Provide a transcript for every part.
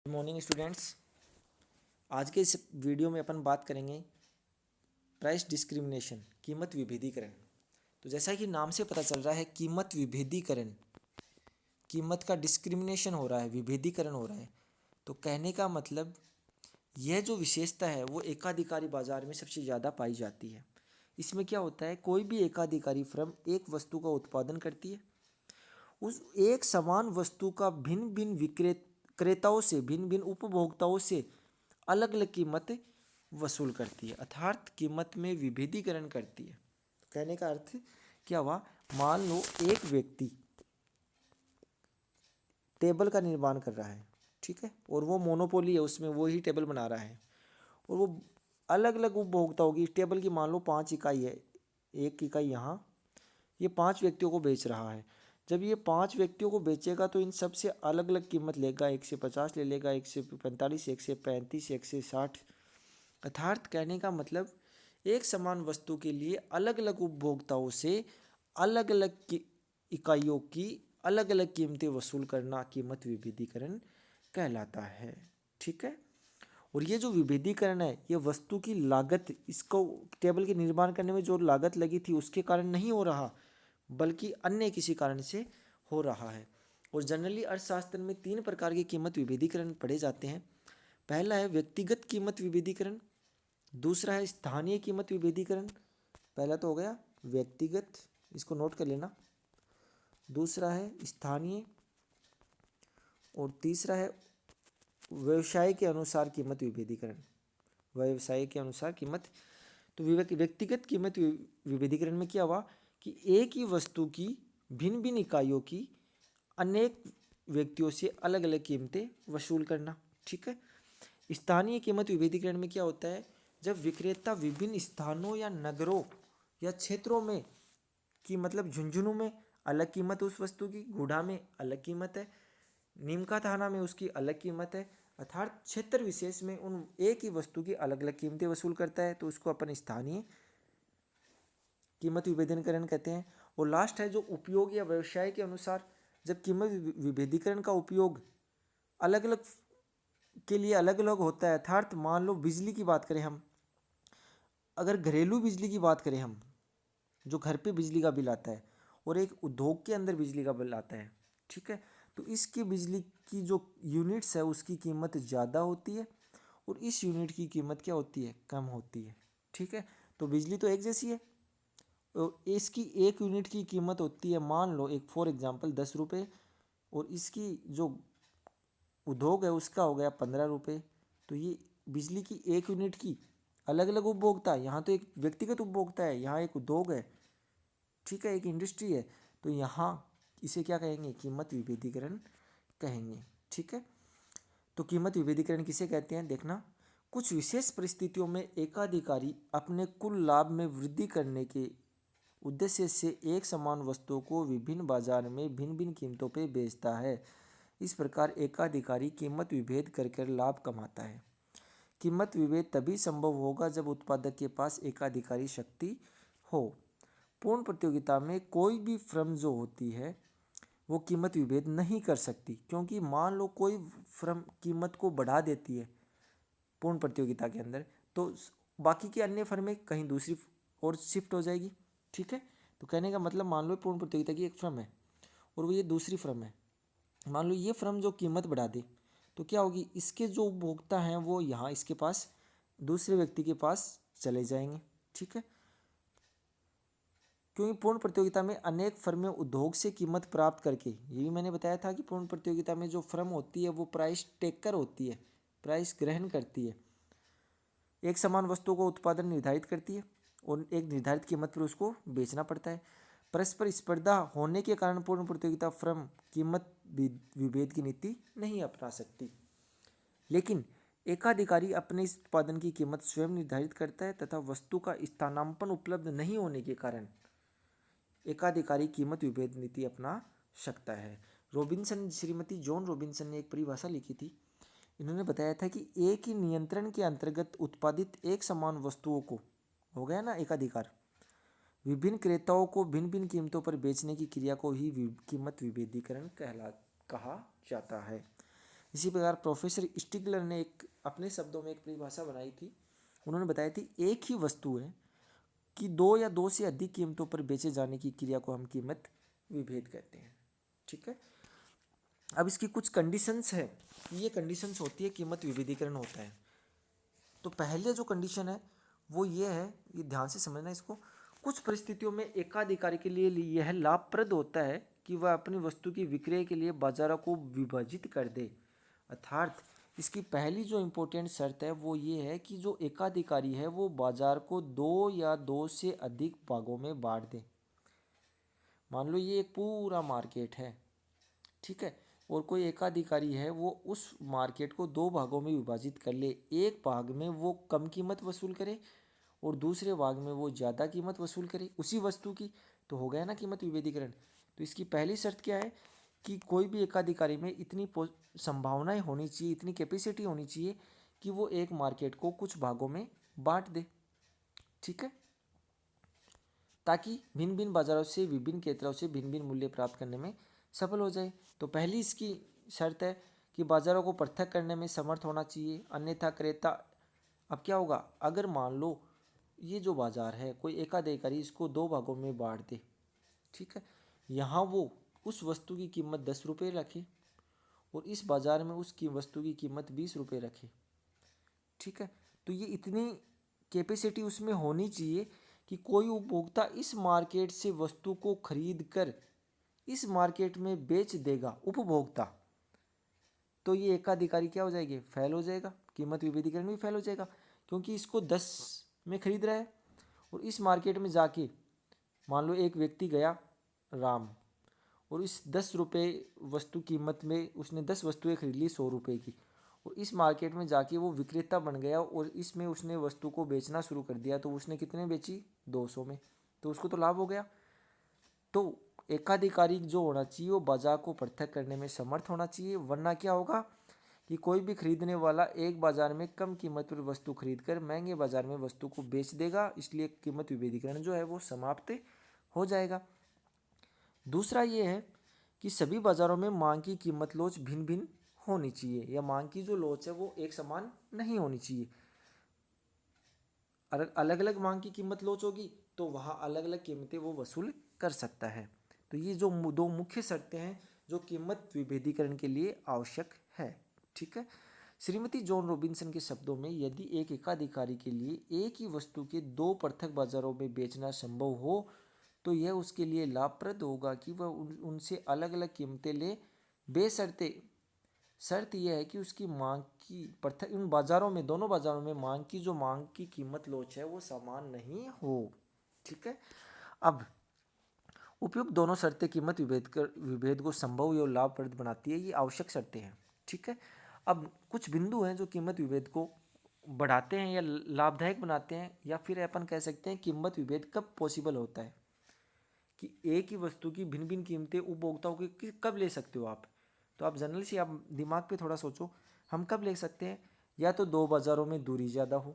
Good morning students. आज के इस वीडियो में अपन बात करेंगे प्राइस डिस्क्रिमिनेशन, कीमत विभेदीकरण। तो जैसा कि नाम से पता चल रहा है, कीमत विभेदीकरण, कीमत का डिस्क्रिमिनेशन हो रहा है, विभेदीकरण हो रहा है। तो कहने का मतलब यह जो विशेषता है वो एकाधिकारी बाजार में सबसे ज़्यादा पाई जाती है। इसमें क्या होता है, कोई भी एकाधिकारी फर्म एक वस्तु का उत्पादन करती है, उस एक समान वस्तु का भिन्न भिन्न विक्रेताओं से, भिन्न भिन्न उपभोक्ताओं से अलग अलग कीमत वसूल करती है, अर्थात कीमत में विभेदीकरण करती है। कहने का अर्थ क्या हुआ, मान लो एक व्यक्ति टेबल का निर्माण कर रहा है, ठीक है, और वो मोनोपोली है, उसमें वो ही टेबल बना रहा है, और वो अलग अलग उपभोक्ताओं की टेबल की मान लो 5 इकाई है, एक इकाई यहाँ, ये 5 व्यक्तियों को बेच रहा है। जब ये 5 व्यक्तियों को बेचेगा तो इन सब से अलग अलग कीमत लेगा, एक से 50 ले लेगा, एक से 45, एक से 35, एक से 60। अर्थात कहने का मतलब एक समान वस्तु के लिए अलग अलग उपभोक्ताओं से अलग अलग इकाइयों की अलग अलग कीमतें वसूल करना कीमत विभेदीकरण कहलाता है। ठीक है, और ये जो विभेदीकरण है, ये वस्तु की लागत, इसको टेबल के निर्माण करने में जो लागत लगी थी उसके कारण नहीं हो रहा, बल्कि अन्य किसी कारण से हो रहा है। और जनरली अर्थशास्त्र में 3 प्रकार के कीमत विभेदीकरण पढ़े जाते हैं। पहला है व्यक्तिगत कीमत विभेदीकरण, दूसरा है स्थानीय कीमत विभेदीकरण, पहला तो हो गया व्यक्तिगत, इसको नोट कर लेना, दूसरा है स्थानीय, और तीसरा है व्यवसाय के अनुसार कीमत विभेदीकरण, व्यवसाय के अनुसार कीमत। तो व्यक्तिगत कीमत विभेदीकरण में क्या हुआ कि एक ही वस्तु की भिन्न भिन्न इकाइयों की अनेक व्यक्तियों से अलग अलग कीमतें वसूल करना। ठीक है, स्थानीय कीमत विभेदीकरण में क्या होता है, जब विक्रेता विभिन्न स्थानों या नगरों या क्षेत्रों में की, मतलब झुंझुनू में अलग कीमत उस वस्तु की, गुढ़ा में अलग कीमत है, नीमका थाना में उसकी अलग कीमत है, अर्थात क्षेत्र विशेष में उन एक ही वस्तु की अलग अलग कीमतें वसूल करता है, तो उसको अपन स्थानीय कीमत विभेदीकरण कहते हैं। और लास्ट है जो उपयोग या व्यवसाय के अनुसार, जब कीमत विभेदीकरण का उपयोग अलग अलग के लिए अलग अलग होता है, अर्थात मान लो बिजली की बात करें हम, अगर घरेलू बिजली की बात करें हम, जो घर पे बिजली का बिल आता है, और एक उद्योग के अंदर बिजली का बिल आता है, ठीक है, तो इसकी बिजली की जो यूनिट्स है उसकी कीमत ज़्यादा होती है, और इस यूनिट की कीमत क्या होती है, कम होती है। ठीक है, तो बिजली तो एक जैसी है, और इसकी एक यूनिट की कीमत होती है, मान लो एक फॉर एग्जांपल 10 रुपये, और इसकी जो उद्योग है उसका हो गया 15 रुपये। तो ये बिजली की एक यूनिट की अलग अलग उपभोक्ता, यहाँ तो एक व्यक्तिगत उपभोक्ता है, यहाँ एक उद्योग है, ठीक है, एक इंडस्ट्री है, तो यहाँ इसे क्या कहेंगे, कीमत विभेदीकरण कहेंगे। ठीक है, तो कीमत विभेदीकरण किसे कहते हैं, देखना, कुछ विशेष परिस्थितियों में एकाधिकारी अपने कुल लाभ में वृद्धि करने के उद्देश्य से एक समान वस्तुओं को विभिन्न बाजार में भिन्न भिन्न कीमतों पर बेचता है। इस प्रकार एकाधिकारी कीमत विभेद कर लाभ कमाता है। कीमत विभेद तभी संभव होगा जब उत्पादक के पास एकाधिकारी शक्ति हो। पूर्ण प्रतियोगिता में कोई भी फर्म जो होती है वो कीमत विभेद नहीं कर सकती, क्योंकि मान लो कोई फर्म कीमत को बढ़ा देती है पूर्ण प्रतियोगिता के अंदर, तो बाकी की अन्य फर्में कहीं दूसरी और शिफ्ट हो जाएगी। ठीक है, तो कहने का मतलब, मान लो पूर्ण प्रतियोगिता की एक फर्म है और वो ये दूसरी फर्म है, मान लो ये फर्म जो कीमत बढ़ा दे, तो क्या होगी, इसके जो उपभोक्ता हैं वो यहाँ इसके पास दूसरे व्यक्ति के पास चले जाएंगे। ठीक है, क्योंकि पूर्ण प्रतियोगिता में अनेक फर्में उद्योग से कीमत प्राप्त करके, ये भी मैंने बताया था कि पूर्ण प्रतियोगिता में जो फर्म होती है वो प्राइस टेकर होती है, प्राइस ग्रहण करती है, एक समान वस्तु को उत्पादन निर्धारित करती है और एक निर्धारित कीमत पर उसको बेचना पड़ता है। परस्पर स्पर्धा होने के कारण पूर्ण प्रतियोगिता फर्म कीमत विभेद की नीति नहीं अपना सकती, लेकिन एकाधिकारी अपने इस उत्पादन की कीमत स्वयं निर्धारित करता है तथा वस्तु का स्थानांतरण उपलब्ध नहीं होने के कारण एकाधिकारी कीमत विभेद नीति अपना सकता है। रॉबिन्सन, श्रीमती जॉन रॉबिन्सन ने एक परिभाषा लिखी थी। इन्होंने बताया था कि एक ही नियंत्रण के अंतर्गत उत्पादित एक समान वस्तुओं को, हो गया ना एकाधिकार, विभिन्न क्रेताओं को भिन्न भिन्न कीमतों पर बेचने की क्रिया को ही कीमत विभेदीकरण कहा जाता है। इसी प्रकार प्रोफेसर स्टिगलर ने एक अपने शब्दों में एक परिभाषा बनाई थी। उन्होंने बताई थी एक ही वस्तु है कि दो या दो से अधिक कीमतों पर बेचे जाने की क्रिया को हम कीमत विभेद कहते हैं। ठीक है। अब इसकी कुछ कंडीशंस है, ये कंडीशंस होती है कीमत विभेदीकरण होता है। तो पहले जो कंडीशन है वो ये है, ये ध्यान से समझना इसको, कुछ परिस्थितियों में एकाधिकारी के लिए यह लाभप्रद होता है कि वह अपनी वस्तु की विक्रय के लिए बाजारों को विभाजित कर दे। अर्थात इसकी पहली जो इम्पोर्टेंट शर्त है वो ये है कि जो एकाधिकारी है वो बाजार को दो या दो से अधिक भागों में बांट दे। मान लो ये एक पूरा मार्केट है, ठीक है, और कोई एकाधिकारी है वो उस मार्केट को दो भागों में विभाजित कर ले। एक भाग में वो कम कीमत वसूल करे और दूसरे भाग में वो ज़्यादा कीमत वसूल करे उसी वस्तु की, तो हो गया ना कीमत विभेदीकरण। तो इसकी पहली शर्त क्या है कि कोई भी एकाधिकारी में इतनी संभावनाएं होनी चाहिए, इतनी कैपेसिटी होनी चाहिए कि वो एक मार्केट को कुछ भागों में बांट दे। ठीक है, ताकि भिन्न भिन्न बाजारों से विभिन्न क्रेताओं से भिन्न भिन्न मूल्य प्राप्त करने में सफल हो जाए। तो पहली इसकी शर्त है कि बाजारों को पृथक करने में समर्थ होना चाहिए, अन्यथा क्रेता। अब क्या होगा, अगर मान लो ये जो बाजार है कोई एकाधिकारी इसको दो भागों में बांट दे, ठीक है, यहाँ वो उस वस्तु की कीमत 10 रुपये रखे और इस बाजार में उसकी वस्तु की कीमत 20 रुपये रखे। ठीक है, तो ये इतनी कैपेसिटी उसमें होनी चाहिए कि कोई उपभोक्ता इस मार्केट से वस्तु को खरीद कर इस मार्केट में बेच देगा उपभोक्ता, तो ये एकाधिकारी क्या हो जाएगी, फेल हो जाएगा, कीमत विभेदीकरण भी फेल हो जाएगा। क्योंकि इसको 10 में खरीद रहा है और इस मार्केट में जाके मान लो एक व्यक्ति गया राम और इस 10 रुपये वस्तु कीमत में उसने 10 वस्तुएं खरीद ली 100 रुपये की, और इस मार्केट में जाके वो विक्रेता बन गया और इसमें उसने वस्तु को बेचना शुरू कर दिया। तो उसने कितने बेची, 200 में, तो उसको तो लाभ हो गया। तो एकाधिकारी जो होना चाहिए वो बाजार को पृथक करने में समर्थ होना चाहिए, वरना क्या होगा कि कोई भी खरीदने वाला एक बाजार में कम कीमत पर वस्तु खरीद कर महंगे बाजार में वस्तु को बेच देगा, इसलिए कीमत विभेदीकरण जो है वो समाप्त हो जाएगा। दूसरा ये है कि सभी बाजारों में मांग की कीमत लोच भिन्न भिन्न होनी चाहिए, या मांग की जो लोच है वो एक समान नहीं होनी चाहिए। अलग अलग मांग की कीमत लोच होगी तो वहाँ अलग अलग कीमतें वो वसूल कर सकता है। तो ये जो दो मुख्य शर्तें हैं जो कीमत विभेदीकरण के लिए आवश्यक है। ठीक है, श्रीमती जॉन रॉबिन्सन के शब्दों में, यदि एक एकाधिकारी के लिए एक ही वस्तु के दो पृथक बाजारों में बेचना संभव हो तो यह उसके लिए लाभप्रद होगा कि वह उनसे अलग अलग कीमतें ले, बेशर्ते शर्त यह है कि उसकी मांग की पृथक इन बाजारों में, दोनों बाजारों में मांग की कीमत लोच है वो समान नहीं हो। ठीक है, अब उपयुक्त दोनों शर्तें कीमत विभेद को संभव या लाभप्रद बनाती है, ये आवश्यक शर्तें हैं। ठीक है, अब कुछ बिंदु हैं जो कीमत विभेद को बढ़ाते हैं या लाभदायक बनाते हैं, या फिर अपन कह सकते हैं कीमत विभेद कब पॉसिबल होता है कि एक ही वस्तु की भिन्न भिन्न कीमतें उपभोक्ताओं की कब ले सकते हो आप। तो आप जनरली से आप दिमाग पे थोड़ा सोचो, हम कब ले सकते हैं, या तो दो बाज़ारों में दूरी ज़्यादा हो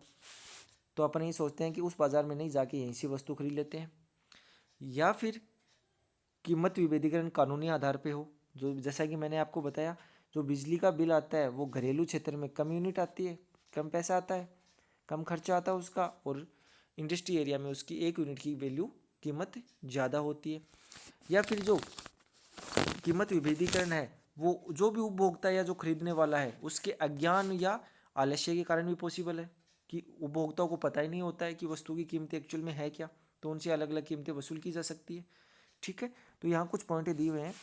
तो अपन ये सोचते हैं कि उस बाज़ार में नहीं जाके यहीं से वस्तु खरीद लेते हैं, या फिर कीमत विभेदीकरण कानूनी आधार पे हो, जो जैसा कि मैंने आपको बताया, जो बिजली का बिल आता है वो घरेलू क्षेत्र में कम यूनिट आती है, कम पैसा आता है, कम खर्चा आता है उसका, और इंडस्ट्री एरिया में उसकी एक यूनिट की वैल्यू कीमत ज़्यादा होती है। या फिर जो कीमत विभेदीकरण है वो जो भी उपभोक्ता या जो खरीदने वाला है उसके अज्ञान या आलस्य के कारण भी पॉसिबल है, कि उपभोक्ताओं को पता ही नहीं होता है कि वस्तु की कीमत एक्चुअल में है क्या, तो उनसे अलग अलग कीमतें वसूल की जा सकती है। ठीक है, तो यहाँ कुछ पॉइंट दिए हुए हैं।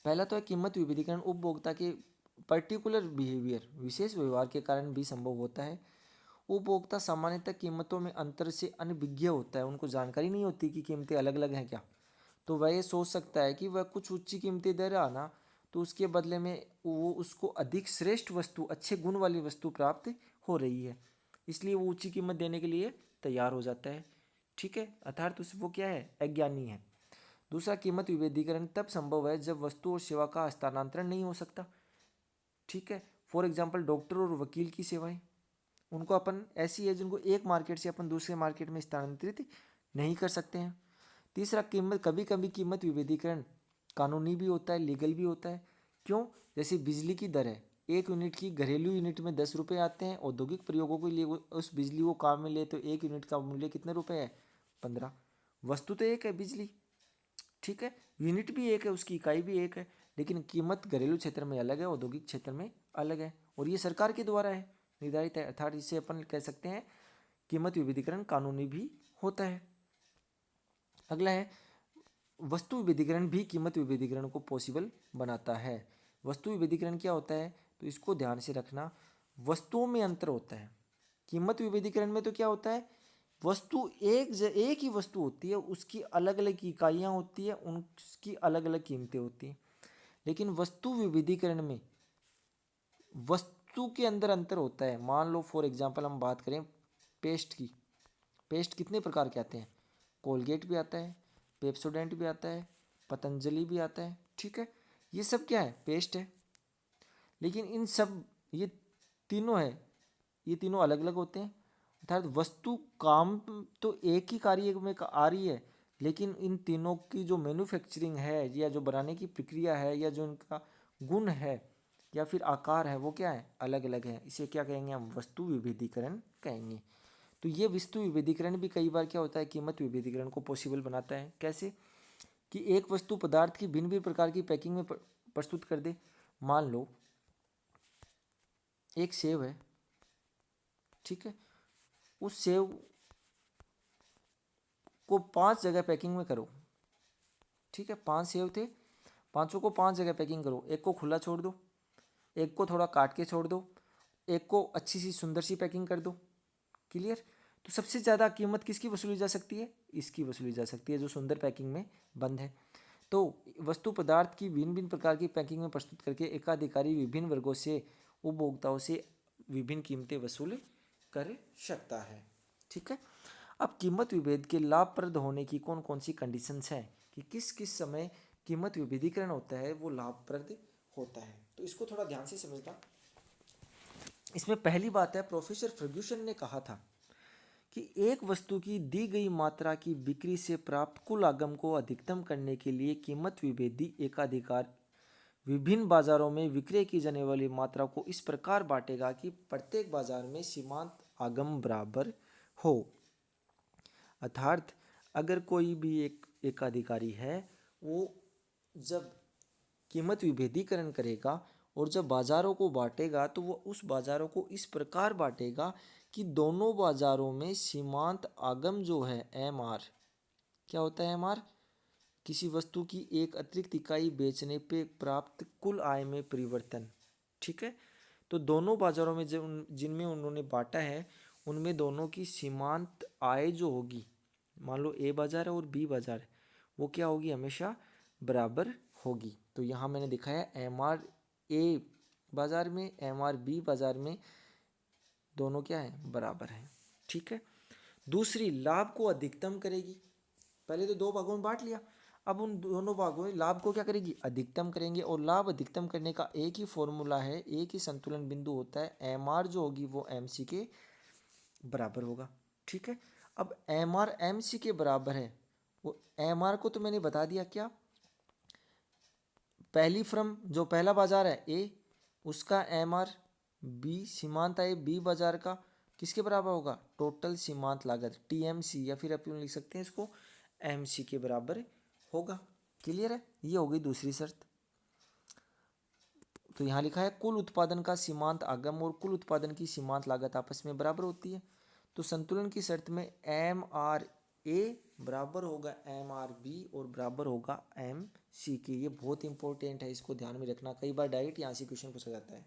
पहला तो है कीमत विभेदीकरण उपभोक्ता के पर्टिकुलर बिहेवियर, विशेष व्यवहार के कारण भी संभव होता है। उपभोक्ता सामान्यतः कीमतों में अंतर से अनभिज्ञ होता है, उनको जानकारी नहीं होती कि कीमतें अलग अलग हैं क्या, तो वह ये सोच सकता है कि वह कुछ उच्च कीमतें दे रहा ना, तो उसके बदले में वो उसको अधिक श्रेष्ठ वस्तु, अच्छे गुण वाली वस्तु प्राप्त हो रही है, इसलिए वो ऊंची कीमत देने के लिए तैयार हो जाता है। ठीक है, अर्थात वो क्या है, अज्ञानी है। दूसरा, कीमत विभेदीकरण तब संभव है जब वस्तु और सेवा का हस्तांतरण नहीं हो सकता। ठीक है, फॉर एग्जाम्पल डॉक्टर और वकील की सेवाएं, उनको अपन ऐसी है जिनको एक मार्केट से अपन दूसरे मार्केट में स्थानांतरित नहीं कर सकते हैं। तीसरा, कभी कभी कीमत विभेदीकरण कानूनी भी होता है, लीगल भी होता है, क्यों? जैसे बिजली की दर है, 1 यूनिट की घरेलू यूनिट में 10 रुपये आते हैं, औद्योगिक प्रयोगों के लिए उस बिजली को काम में ले तो 1 यूनिट का मूल्य कितने रुपए है? 15। वस्तु तो एक है बिजली, ठीक है, यूनिट भी एक है, उसकी इकाई भी एक है, लेकिन कीमत घरेलू क्षेत्र में अलग है, औद्योगिक क्षेत्र में अलग है, और ये सरकार के द्वारा है निर्धारित है, अर्थात इसे अपन कह सकते हैं कीमत विविधीकरण कानूनी भी होता है। अगला है वस्तु विविधीकरण भी कीमत विविधीकरण को पॉसिबल बनाता है। वस्तु विविधीकरण क्या होता है? तो इसको ध्यान से रखना, वस्तुओं में अंतर होता है। कीमत विविधीकरण में तो क्या होता है, वस्तु एक ही वस्तु होती है, उसकी अलग अलग इकाइयाँ होती है, उनकी अलग अलग कीमतें होती हैं। लेकिन वस्तु विविधीकरण में वस्तु के अंदर अंतर होता है। मान लो फॉर एग्जांपल हम बात करें पेस्ट की, पेस्ट कितने प्रकार के आते हैं? कोलगेट भी आता है, पेप्सोडेंट भी आता है, पतंजलि भी आता है, ठीक है, ये सब क्या है? पेस्ट है। लेकिन इन सब ये तीनों है, ये तीनों अलग अलग होते हैं, अर्थात वस्तु काम तो एक ही कार्य में आ रही है, लेकिन इन तीनों की जो मैन्युफैक्चरिंग है या जो बनाने की प्रक्रिया है या जो इनका गुण है या फिर आकार है वो क्या है? अलग अलग है। इसे क्या कहेंगे हम? वस्तु विभेदीकरण कहेंगे। तो ये वस्तु विभेदीकरण भी कई बार क्या होता है? कीमत विभेदीकरण को पॉसिबल बनाता है। कैसे? कि एक वस्तु पदार्थ की भिन्न भिन्न प्रकार की पैकिंग में प्रस्तुत कर दे। मान लो एक सेव है, ठीक है, उस सेव को 5 जगह पैकिंग में करो, ठीक है, 5 सेव थे, पांचों को 5 जगह पैकिंग करो, एक को खुला छोड़ दो, एक को थोड़ा काट के छोड़ दो, एक को अच्छी सी सुंदर सी पैकिंग कर दो। क्लियर? तो सबसे ज़्यादा कीमत किसकी वसूली जा सकती है? इसकी वसूली जा सकती है जो सुंदर पैकिंग में बंद है। तो वस्तु पदार्थ की भिन्न भिन्न प्रकार की पैकिंग में प्रस्तुत करके एकाधिकारी विभिन्न वर्गों से उपभोक्ताओं से विभिन्न कीमतें वसूल कर सकता है। ठीक है, अब कीमत विभेद के लाभप्रद होने की कौन कौन सी कंडीशंस हैं कि किस किस समय कीमत विभेदीकरण होता है वो लाभप्रद होता है, तो इसको थोड़ा ध्यान से समझना। इसमें पहली बात है, प्रोफेसर फर्ग्यूसन ने कहा था कि एक वस्तु की दी गई मात्रा की बिक्री से प्राप्त कुल आगम को अधिकतम करने के लिए कीमत विभेदी एकाधिकार विभिन्न बाजारों में विक्रय की जाने वाली मात्रा को इस प्रकार बांटेगा कि प्रत्येक बाजार में सीमांत आगम बराबर हो। अर्थात अगर कोई भी एक एकाधिकारी है, वो जब कीमत विभेदीकरण करेगा और जब बाजारों को बांटेगा तो वो उस बाजारों को इस प्रकार बांटेगा कि दोनों बाजारों में सीमांत आगम जो है एम आर, क्या होता है एम आर? किसी वस्तु की एक अतिरिक्त इकाई बेचने पे प्राप्त कुल आय में परिवर्तन। ठीक है, तो दोनों बाजारों में जिनमें उन्होंने बांटा है उनमें दोनों की सीमांत आय जो होगी, मान लो ए बाजार है और बी बाजार है, वो क्या होगी? हमेशा बराबर होगी। तो यहाँ मैंने दिखाया एम आर ए बाजार में, एम आर बी बाजार में, दोनों क्या है? बराबर है। ठीक है, दूसरी लाभ को अधिकतम करेगी। पहले तो 2 भागों में बांट लिया, अब उन दोनों भागों में लाभ को क्या करेगी? अधिकतम करेंगे। और लाभ अधिकतम करने का एक ही फॉर्मूला है, एक ही संतुलन बिंदु होता है, एम आर जो होगी वो एम सी के बराबर होगा। ठीक है, अब एम आर एम सी के बराबर है, वो एम आर को तो मैंने बता दिया, क्या? पहली फर्म जो पहला बाजार है ए, उसका एम आर, बी सीमांत आय बी बाजार का किसके बराबर होगा? टोटल सीमांत लागत टीएमसी, या फिर अपन लिख सकते हैं इसको एमसी के बराबर होगा। क्लियर है? ये हो गई दूसरी शर्त। तो यहाँ लिखा है कुल उत्पादन का सीमांत आगम और कुल उत्पादन की सीमांत लागत आपस में बराबर होती है। तो संतुलन की शर्त में एम आर ए बराबर होगा एम आर बी और बराबर होगा एम सी के। ये बहुत इंपॉर्टेंट है, इसको ध्यान में रखना, कई बार डायरेक्ट यहाँ से क्वेश्चन पूछा जाता है।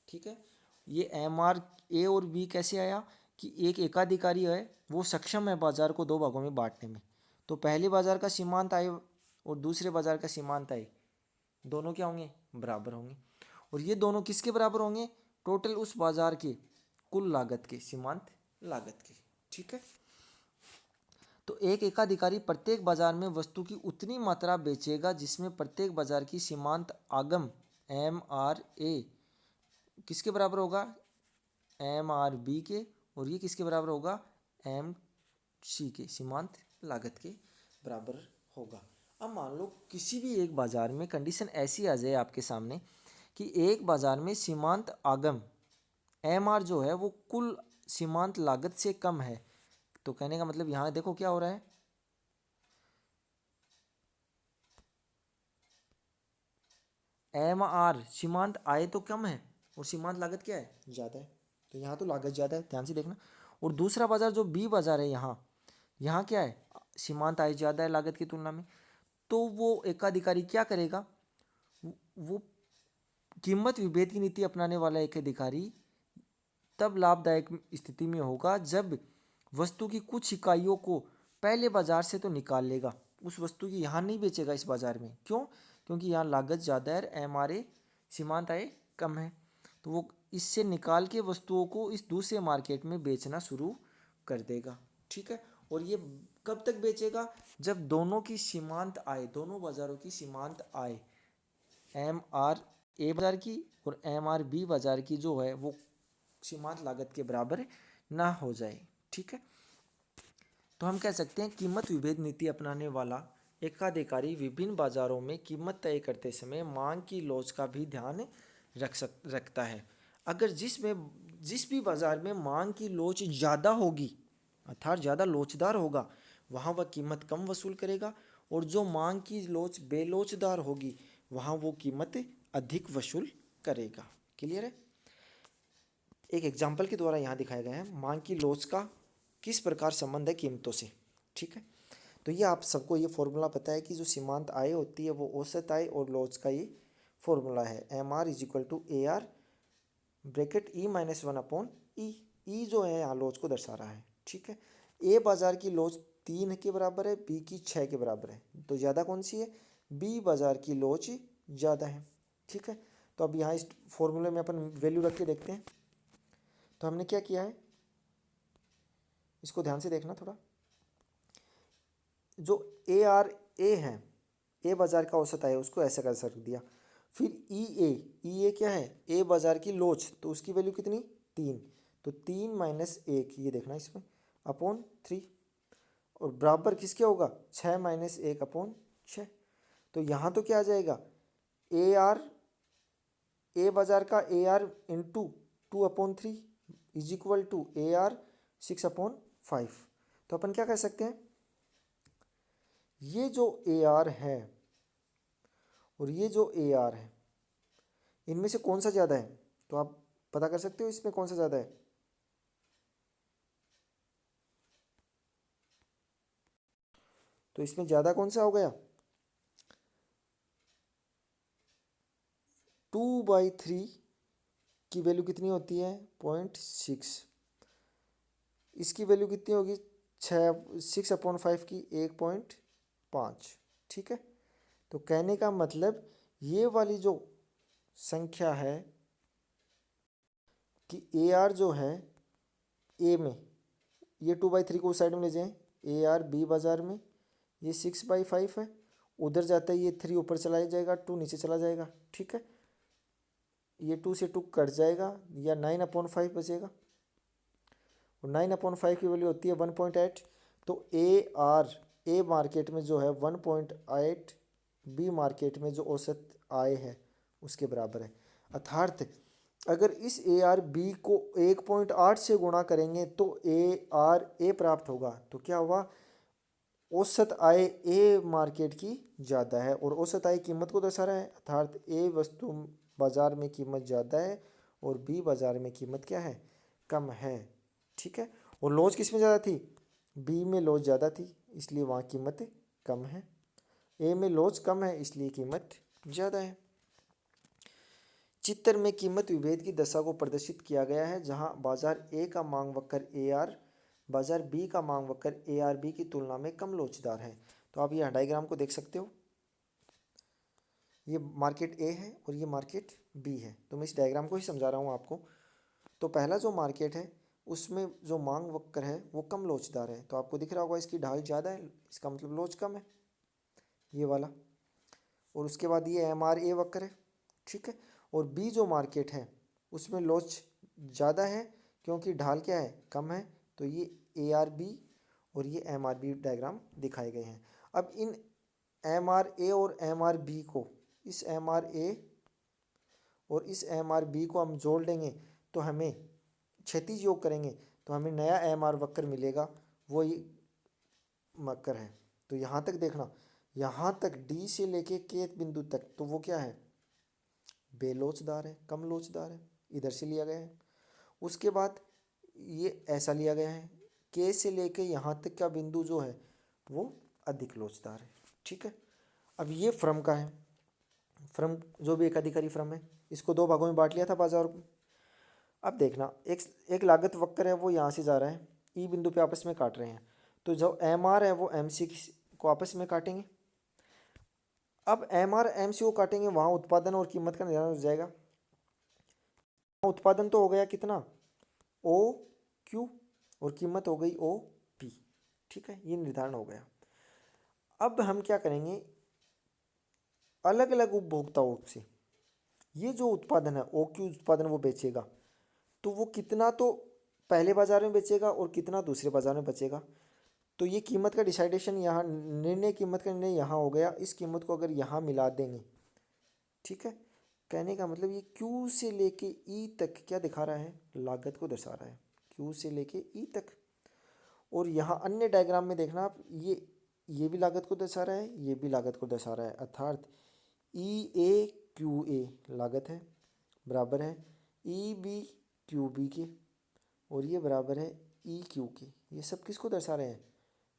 ठीक है, ये एम आर ए और बी कैसे आया कि एक एकाधिकारी है, वो सक्षम है बाजार को 2 भागों में बांटने में। तो पहले बाजार का सीमांत आय और दूसरे बाजार का सीमांत आय दोनों क्या होंगे? बराबर होंगे। और ये दोनों किसके बराबर होंगे? टोटल उस बाजार के कुल लागत के, सीमांत लागत के। ठीक है, तो एक एकाधिकारी प्रत्येक बाजार में वस्तु की उतनी मात्रा बेचेगा जिसमें प्रत्येक बाजार की सीमांत आगम एम आर ए किसके बराबर होगा? एम आर बी के। और ये किसके बराबर होगा? एम सी के, सीमांत लागत के बराबर होगा। अब मान लो किसी भी एक बाजार में कंडीशन ऐसी आ जाए आपके सामने कि एक बाजार में सीमांत आगम MR जो है वो कुल सीमांत लागत से कम है। तो कहने का मतलब यहाँ देखो क्या हो रहा है, MR सीमांत आय तो कम है और सीमांत लागत क्या है, ज़्यादा है। तो यहाँ तो लागत ज़्यादा है, ध्यान से देखना। और दूसरा बाजार जो B बाजार है, यहाँ यहाँ क्या है, सीमांत आय ज़्यादा है लागत की तुलना में। तो वो एकाधिकारी क्या करेगा, वो कीमत विभेद की नीति अपनाने वाला एक अधिकारी तब लाभदायक स्थिति में होगा जब वस्तु की कुछ इकाइयों को पहले बाजार से तो निकाल लेगा, उस वस्तु की यहाँ नहीं बेचेगा इस बाजार में। क्यों? क्योंकि यहाँ लागत ज़्यादा है, MRA सीमांत आय कम है। तो वो इससे निकाल के वस्तुओं को इस दूसरे मार्केट में बेचना शुरू कर देगा। ठीक है, और ये कब तक बेचेगा, जब दोनों की सीमांत आय, दोनों बाजारों की सीमांत आय MRA बाजार की और MRB बाजार की जो है वो सीमांत लागत के बराबर ना हो जाए। ठीक है, तो हम कह सकते हैं कीमत विभेद नीति अपनाने वाला एकाधिकारी विभिन्न बाजारों में कीमत तय करते समय मांग की लोच का भी ध्यान रखता है। अगर जिस भी बाजार में मांग की लोच ज़्यादा होगी, अर्थात ज़्यादा लोचदार होगा, वहाँ वह कीमत कम वसूल करेगा, और जो मांग की लोच बेलोचदार होगी वहाँ वो कीमत अधिक वसूल करेगा। क्लियर है? एक एग्जाम्पल के द्वारा यहाँ दिखाया गया है मांग की लोच का किस प्रकार संबंध है कीमतों से। ठीक है, तो ये आप सबको ये फॉर्मूला पता है कि जो सीमांत आय होती है वो औसत आय और लोच का ये फॉर्मूला है, MR is equal to AR bracket E-1/E। E जो है यहाँ लोच को दर्शा रहा है। ठीक है, ए बाजार की लोच 3 के बराबर है, बी की 6 के बराबर है, तो ज़्यादा कौन सी है, बी बाजार की लोच ज़्यादा है। ठीक है, तो अब यहाँ इस फॉर्मूले में अपन वैल्यू रख के देखते हैं। तो हमने क्या किया है, इसको ध्यान से देखना थोड़ा। जो ARA है, ए बाजार का औसत आय, उसको ऐसे कर रख दिया। फिर EA क्या है, ए बाजार की लोच, तो उसकी वैल्यू कितनी, 3, तो 3 माइनस 1, ये देखना इसमें, अपॉन 3, और बराबर किसके होगा, 6 माइनस 1 अपॉन 6। तो यहाँ तो क्या आ जाएगा, ए बाजार का AR into 2/3 is equal to AR 6/5। तो अपन क्या कह सकते हैं, ये जो AR है और ये जो AR है, इनमें से कौन सा ज़्यादा है, तो आप पता कर सकते हो इसमें कौन सा ज़्यादा है। तो इसमें ज़्यादा कौन सा हो गया, 2/3 की वैल्यू कितनी होती है, 0.6। इसकी वैल्यू कितनी होगी, 6/5 की 1.5। ठीक है, तो कहने का मतलब ये वाली जो संख्या है कि AR जो है ए में, ये 2/3 को उस साइड में ले जाएं, AR B बाजार में ये 6/5 है, उधर जाता है ये 3 ऊपर चला जाएगा, 2 नीचे चला जाएगा। ठीक है, ये 2 से 2 कट जाएगा, या 9/5 बचेगा, और 9/5 की वैल्यू होती है 1.8। तो ए मार्केट में जो है 1.8, बी मार्केट में जो औसत आय है उसके बराबर है। अर्थात अगर इस ARB को 1.8 से गुणा करेंगे तो ARA प्राप्त होगा। तो क्या हुआ, औसत आय ए मार्केट की ज़्यादा है, और औसत आय कीमत को दर्शा रहा है, अर्थात ए वस्तु बाजार में कीमत ज़्यादा है और बी बाजार में कीमत क्या है, कम है। ठीक है, और लॉज किस में ज़्यादा थी, बी में लॉज ज़्यादा थी, इसलिए वहाँ कीमत कम है। ए में लॉज कम है इसलिए कीमत ज़्यादा है। चित्र में कीमत विभेद की दशा को प्रदर्शित किया गया है, जहां बाजार ए का मांग वक्र AR बाजार बी का मांग वक्र ARB की तुलना में कम लोचदार है। तो आप ये डायग्राम को देख सकते हो, ये मार्केट ए है और ये मार्केट बी है। तो मैं इस डायग्राम को ही समझा रहा हूँ आपको। तो पहला जो मार्केट है उसमें जो मांग वक्र है वो कम लोचदार है, तो आपको दिख रहा होगा इसकी ढाल ज़्यादा है, इसका मतलब लोच कम है, ये वाला। और उसके बाद ये MRA वक्र है। ठीक है, और बी जो मार्केट है उसमें लोच ज़्यादा है क्योंकि ढाल क्या है, कम है। तो ये ARB और ये MRB डायग्राम दिखाए गए हैं। अब इन एम आर ए और एम आर बी को, इस एम आर ए और इस एम आर बी को हम जोड़ लेंगे तो हमें क्षैतिज योग करेंगे तो हमें नया एम आर वक्र मिलेगा, वो ये वक्र है। तो यहाँ तक देखना, यहाँ तक डी से लेके के बिंदु तक तो वो क्या है, बेलोचदार है, कम लोचदार है, इधर से लिया गया है। उसके बाद ये ऐसा लिया गया है, के से लेके यहाँ तक का बिंदु जो है वो अधिक लोचदार है। ठीक है, अब ये फ्रम का है, फ्रम जो भी एक अधिकारी फ्रम है, इसको दो भागों में बांट लिया था बाजार को। अब देखना, एक लागत वक्र है वो यहाँ से जा रहा है, ई बिंदु पे आपस में काट रहे हैं, तो जो एम आर है वो एम सी को आपस में काटेंगे। अब एम आर एम सी को काटेंगे, वहाँ उत्पादन और कीमत का निर्धारण हो जाएगा। उत्पादन तो हो गया कितना, ओ क्यू, और कीमत हो गई ओ पी। ठीक है, ये निर्धारण हो गया। अब हम क्या करेंगे, अलग अलग उपभोक्ताओं से ये जो उत्पादन है ओ क्यू उत्पादन वो बेचेगा, तो वो कितना तो पहले बाजार में बेचेगा और कितना दूसरे बाजार में बेचेगा। तो ये कीमत का डिसाइडेशन यहाँ, निर्णय कीमत का निर्णय यहाँ हो गया। इस कीमत को अगर यहाँ मिला देंगे, ठीक है, कहने का मतलब ये क्यू से लेके ई तक क्या दिखा रहा है, लागत को दर्शा रहा है, क्यू से लेके ई तक। और यहाँ अन्य डायग्राम में देखना आप, ये भी लागत को दर्शा रहा है, ये भी लागत को दर्शा रहा है, अर्थात ई ए क्यू ए लागत है, बराबर है ई बी क्यू बी के, और ये बराबर है ई क्यू के। ये सब किसको दर्शा रहे हैं,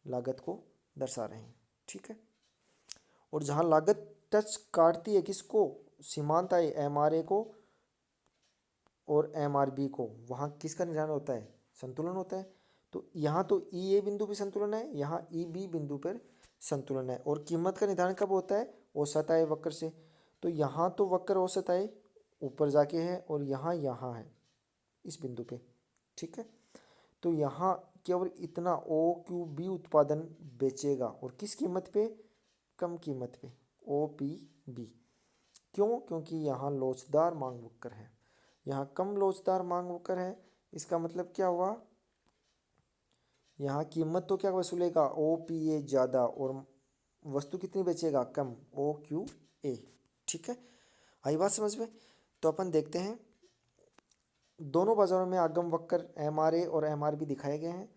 लागत को दर्शा रहे हैं। ठीक है, और जहाँ लागत टच काटती है किसको, सीमांत आय एम आर ए को और एम आर बी को, वहाँ किसका निर्धारण होता है, संतुलन होता है। तो यहाँ तो ई ए बिंदु पे संतुलन है, यहाँ ई बी बिंदु पर संतुलन है। और कीमत का निर्धारण कब होता है, औसत आय वक्र से। तो यहाँ तो वक्र औसत आय ऊपर जाके है और यहाँ है इस बिंदु पे। ठीक है, तो यहाँ केवल इतना ओ क्यू बी उत्पादन बेचेगा, और किस कीमत पे, कम कीमत पे, ओ पी बी। क्यों, क्योंकि यहाँ लोचदार मांग वक्र है, यहाँ कम लोचदार मांग वक्र है। इसका मतलब क्या हुआ, यहाँ कीमत तो क्या वसूलेगा, ओ पी ए ज़्यादा, और वस्तु कितनी बेचेगा, कम, ओ क्यू ए। ठीक है, आई बात समझ में। तो अपन देखते हैं, दोनों बाजारों में आगम वक्र एम आर ए और एम आर बी दिखाए गए हैं।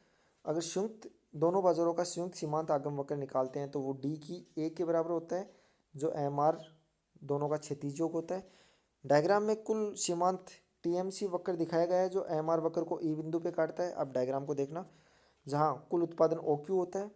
अगर संयुक्त दोनों बाजारों का संयुक्त सीमांत आगम वक्र निकालते हैं तो वो डी की ए के बराबर होता है, जो एम आर दोनों का क्षैतिज योग होता है। डायग्राम में कुल सीमांत टी एम सी वक्र दिखाया गया है, जो एम आर वक्र को ई बिंदु पे काटता है। अब डायग्राम को देखना, जहाँ कुल उत्पादन ओ क्यू होता है,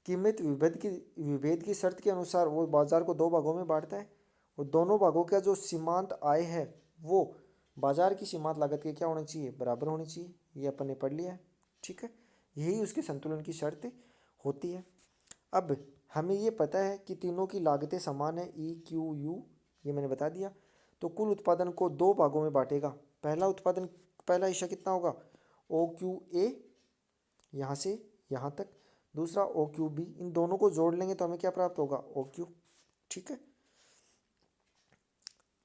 कीमत विभेद की शर्त के अनुसार वो बाजार को दो भागों में बांटता है, और दोनों भागों का जो सीमांत आय है वो बाजार की सीमांत लागत के क्या होनी चाहिए, बराबर होनी चाहिए। ये अपन ने पढ़ लिया है। ठीक है, यही उसके संतुलन की शर्त होती है। अब हमें ये पता है कि तीनों की लागतें समान है, ई क्यू यू, ये मैंने बता दिया। तो कुल उत्पादन को दो भागों में बांटेगा। पहला हिस्सा कितना होगा, ओ क्यू ए यहाँ से यहाँ तक, दूसरा ओ क्यू बी। इन दोनों को जोड़ लेंगे तो हमें क्या प्राप्त होगा, ओ क्यू। ठीक है,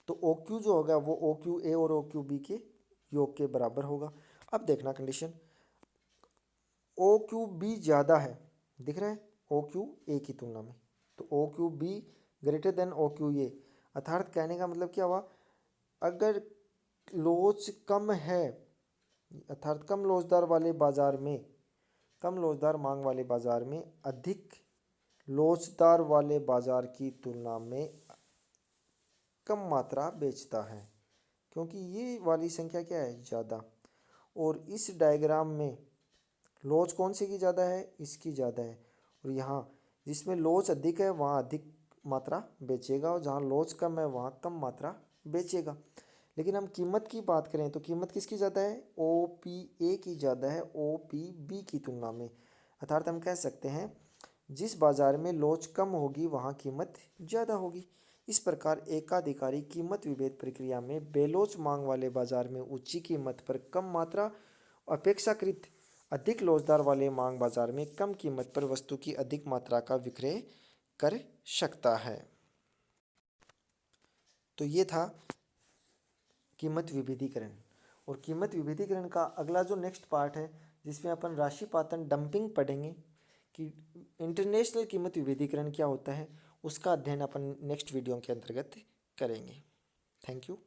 तो ओ क्यू जो होगा वो ओ क्यू ए और ओ क्यू बी के योग के बराबर होगा। अब देखना कंडीशन, ओ क्यू बी ज़्यादा है, दिख रहा है, ओ क्यू ए की तुलना में। तो O Q B greater than O Q A, अर्थात कहने का मतलब क्या हुआ, अगर लोच कम है, अर्थात कम लोचदार वाले बाजार में, कम लोचदार मांग वाले बाजार में अधिक लोचदार वाले बाजार की तुलना में कम मात्रा बेचता है, क्योंकि ये वाली संख्या क्या है, ज़्यादा। और इस डायग्राम में लोच कौन सी की ज़्यादा है, इसकी ज़्यादा है। और यहाँ जिसमें लोच अधिक है वहाँ अधिक मात्रा बेचेगा, और जहाँ लोच कम है वहाँ कम मात्रा बेचेगा। लेकिन हम कीमत की बात करें तो कीमत किसकी ज़्यादा है, ओ पी ए की ज़्यादा है ओ पी बी की तुलना में। अर्थात हम कह सकते हैं जिस बाज़ार में लोच कम होगी वहाँ कीमत ज़्यादा होगी। इस प्रकार एकाधिकारी कीमत विभेद प्रक्रिया में बेलोच मांग वाले बाजार में ऊंची कीमत पर कम मात्रा, अपेक्षाकृत अधिक लोचदार वाले मांग बाजार में कम कीमत पर वस्तु की अधिक मात्रा का विक्रय कर सकता है। तो ये था कीमत विभेदीकरण। और कीमत विभेदीकरण का अगला जो नेक्स्ट पार्ट है, जिसमें अपन राशिपातन डंपिंग पढ़ेंगे कि इंटरनेशनल कीमत विभेदीकरण क्या होता है, उसका अध्ययन अपन नेक्स्ट वीडियो के अंतर्गत करेंगे। Thank you.